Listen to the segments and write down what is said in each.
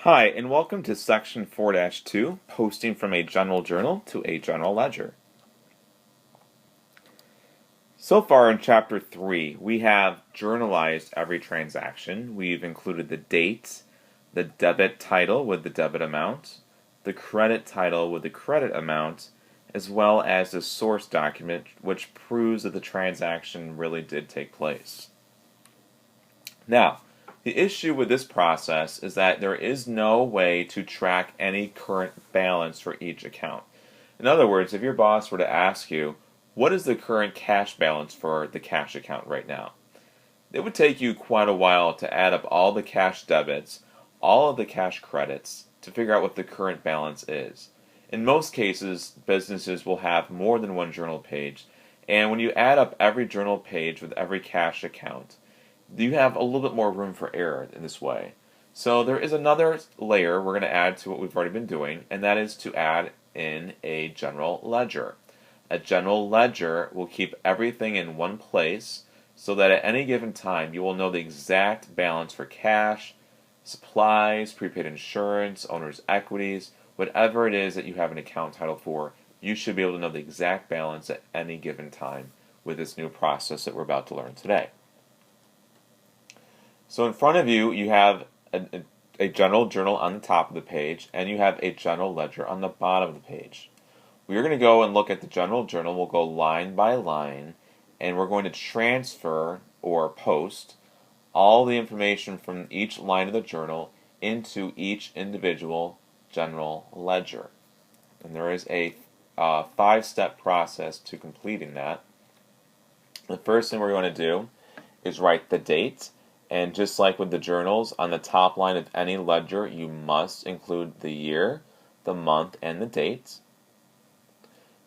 Hi, and welcome to Section 4-2, Posting from a General Journal to a General Ledger. So far in Chapter 3, we have journalized every transaction. We've included the date, the debit title with the debit amount, the credit title with the credit amount, as well as the source document, which proves that the transaction really did take place. Now, the issue with this process is that there is no way to track any current balance for each account. In other words, if your boss were to ask you, what is the current cash balance for the cash account right now? It would take you quite a while to add up all the cash debits, all of the cash credits, to figure out what the current balance is. In most cases, businesses will have more than one journal page, and when you add up every journal page with every cash account, you have a little bit more room for error in this way. So there is another layer we're going to add to what we've already been doing, and that is to add in a general ledger. A general ledger will keep everything in one place so that at any given time you will know the exact balance for cash, supplies, prepaid insurance, owner's equities, whatever it is that you have an account title for. You should be able to know the exact balance at any given time with this new process that we're about to learn today. So in front of you, you have a general journal on the top of the page, and you have a general ledger on the bottom of the page. We are going to go and look at the general journal. We'll go line by line, and we're going to transfer or post all the information from each line of the journal into each individual general ledger. And there is a 5-step process to completing that. The first thing we're going to do is write the date. And just like with the journals, on the top line of any ledger, you must include the year, the month, and the date.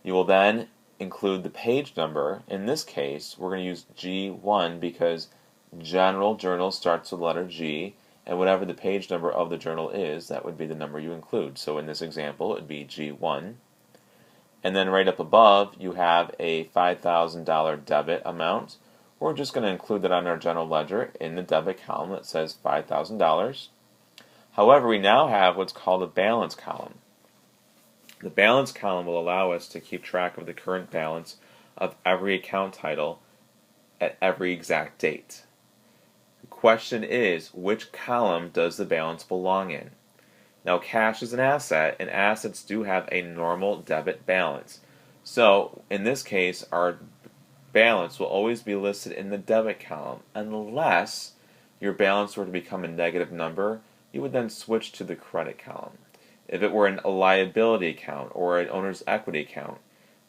You will then include the page number. In this case, we're going to use G1 because general journal starts with the letter G, and whatever the page number of the journal is, that would be the number you include. So in this example, it would be G1. And then right up above, you have a $5,000 debit amount. We're just going to include that on our general ledger in the debit column that says $5,000. However, we now have what's called a balance column. The balance column will allow us to keep track of the current balance of every account title at every exact date. The question is, which column does the balance belong in? Now, cash is an asset, and assets do have a normal debit balance. So, in this case, our balance will always be listed in the debit column unless your balance were to become a negative number. You would then switch to the credit column. If it were a liability account or an owner's equity account,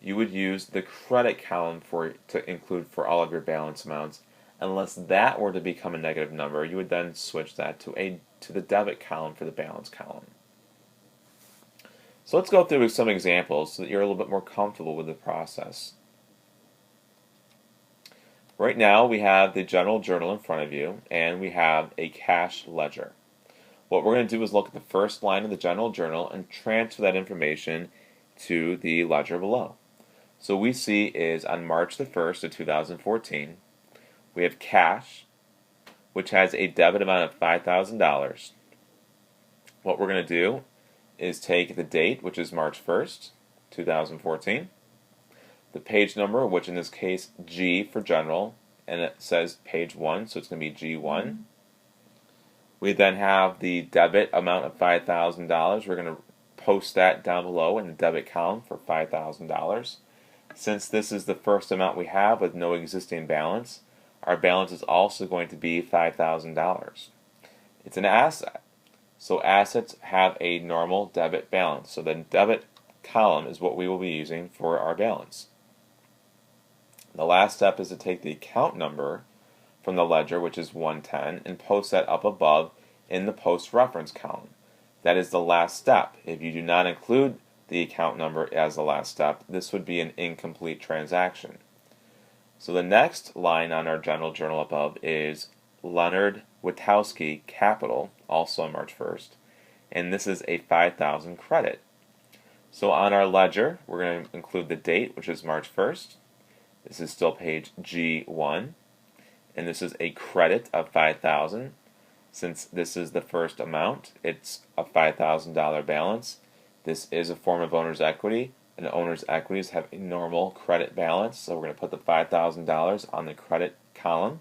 you would use the credit column to include for all of your balance amounts. Unless that were to become a negative number, you would then switch that to the debit column for the balance column. So let's go through some examples so that you're a little bit more comfortable with the process. Right now, we have the general journal in front of you, and we have a cash ledger. What we're going to do is look at the first line of the general journal and transfer that information to the ledger below. So we see is on March the 1st of 2014, we have cash, which has a debit amount of $5,000. What we're going to do is take the date, which is March 1st, 2014, the page number, which in this case G for general, and it says page 1, so it's going to be G1. We then have the debit amount of $5,000. We're going to post that down below in the debit column for $5,000. Since this is the first amount we have with no existing balance, our balance is also going to be $5,000. It's an asset, so assets have a normal debit balance. So the debit column is what we will be using for our balance. The last step is to take the account number from the ledger, which is 110, and post that up above in the post reference column. That is the last step. If you do not include the account number as the last step, this would be an incomplete transaction. So the next line on our general journal above is Leonard Witowski Capital, also on March 1st, and this is a $5,000 credit. So on our ledger, we're going to include the date, which is March 1st. This is still page G1, and this is a credit of $5,000. Since this is the first amount, it's a $5,000 balance. This is a form of owner's equity, and owner's equities have a normal credit balance, so we're going to put the $5,000 on the credit column.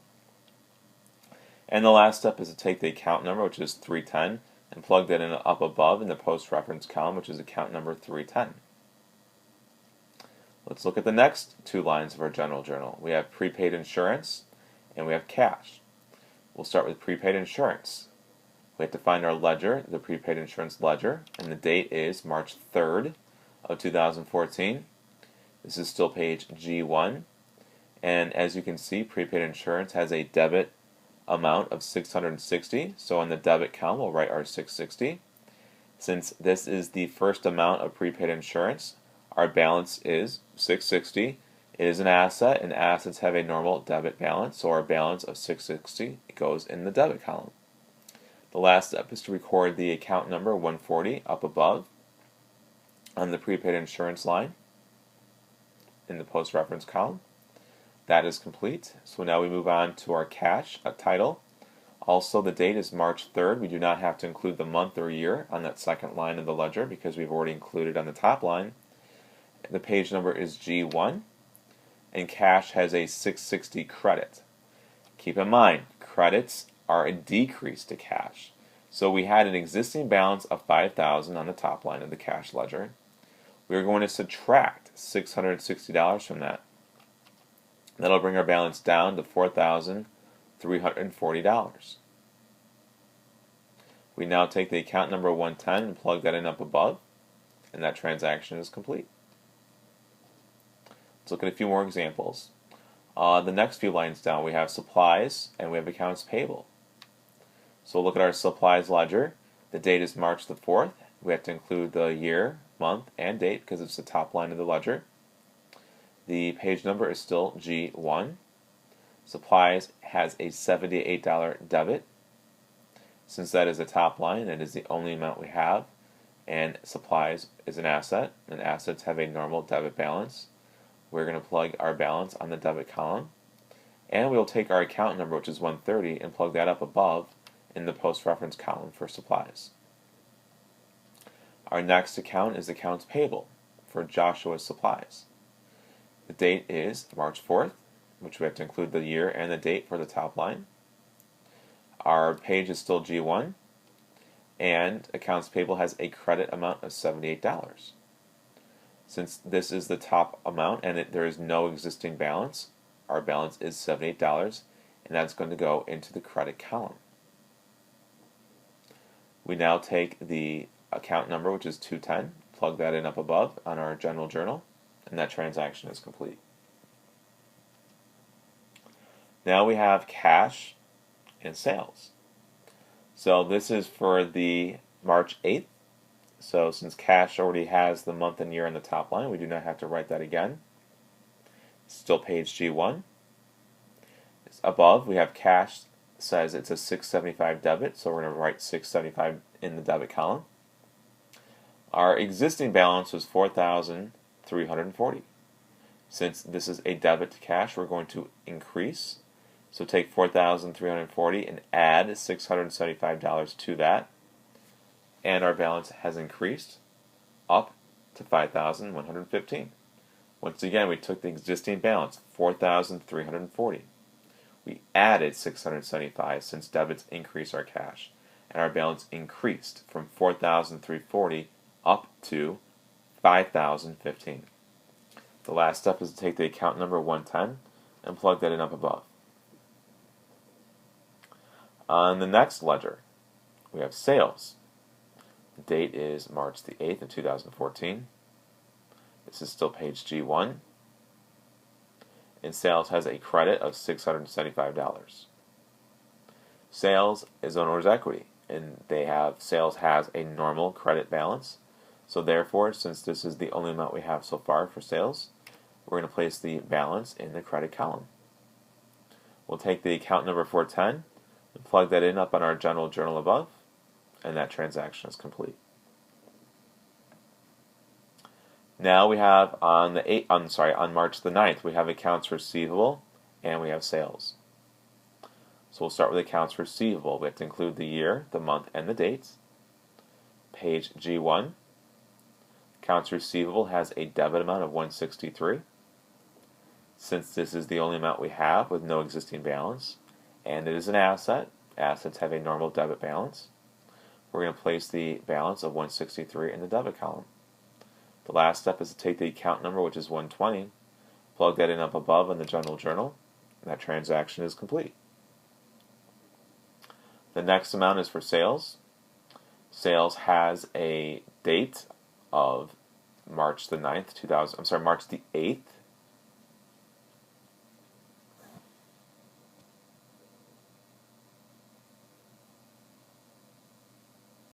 And the last step is to take the account number, which is 310, and plug that in up above in the post-reference column, which is account number 310. Let's look at the next two lines of our general journal. We have prepaid insurance, and we have cash. We'll start with prepaid insurance. We have to find our ledger, the prepaid insurance ledger, and the date is March 3rd of 2014. This is still page G1, and as you can see, prepaid insurance has a debit amount of $660, so on the debit column we'll write our $660. Since this is the first amount of prepaid insurance, our balance is $660. It is an asset, and assets have a normal debit balance, so our balance of $660 goes in the debit column. The last step is to record the account number 140 up above on the prepaid insurance line in the post-reference column. That is complete. So now we move on to our cash title. Also, the date is March 3rd. We do not have to include the month or year on that second line of the ledger because we've already included on the top line. The page number is G1, and cash has a $660 credit. Keep in mind, credits are a decrease to cash. So we had an existing balance of $5,000 on the top line of the cash ledger. We are going to subtract $660 from that. That'll bring our balance down to $4,340. We now take the account number 110 and plug that in up above, and that transaction is complete. Let's look at a few more examples. The next few lines down, we have supplies and we have accounts payable. So we'll look at our supplies ledger. The date is March the 4th. We have to include the year, month, and date because it's the top line of the ledger. The page number is still G1. Supplies has a $78 debit. Since that is the top line, it is the only amount we have, and supplies is an asset, and assets have a normal debit balance. We're going to plug our balance on the debit column, and we'll take our account number, which is 130, and plug that up above in the post-reference column for supplies. Our next account is accounts payable for Joshua's supplies. The date is March 4th, which we have to include the year and the date for the top line. Our page is still G1, and accounts payable has a credit amount of $78. Since this is the top amount and there is no existing balance, our balance is $78, and that's going to go into the credit column. We now take the account number, which is 210, plug that in up above on our general journal, and that transaction is complete. Now we have cash and sales. So this is for the March 8th. So since cash already has the month and year on the top line, we do not have to write that again. Still page G1. Above, we have cash says it's a $675 debit, so we're going to write $675 in the debit column. Our existing balance was $4,340. Since this is a debit to cash, we're going to increase. So take $4,340 and add $675 to that, and our balance has increased up to $5,115. Once again, we took the existing balance, $4,340. We added $675 since debits increase our cash, and our balance increased from $4,340 up to $5,015. The last step is to take the account number 110 and plug that in up above. On the next ledger, we have sales. The date is March the 8th of 2014. This is still page G1. And sales has a credit of $675. Sales is owner's equity, and sales has a normal credit balance. So therefore, since this is the only amount we have so far for sales, we're going to place the balance in the credit column. We'll take the account number 410 and plug that in up on our general journal above, and that transaction is complete. Now we have on March the 9th, we have accounts receivable and we have sales. So we'll start with accounts receivable. We have to include the year, the month, and the date. Page G1. Accounts receivable has a debit amount of $163. Since this is the only amount we have with no existing balance, and it is an asset, assets have a normal debit balance, we're going to place the balance of $163 in the debit column. The last step is to take the account number, which is $120, plug that in up above in the general journal, and that transaction is complete. The next amount is for sales. Sales has a date of March the 8th,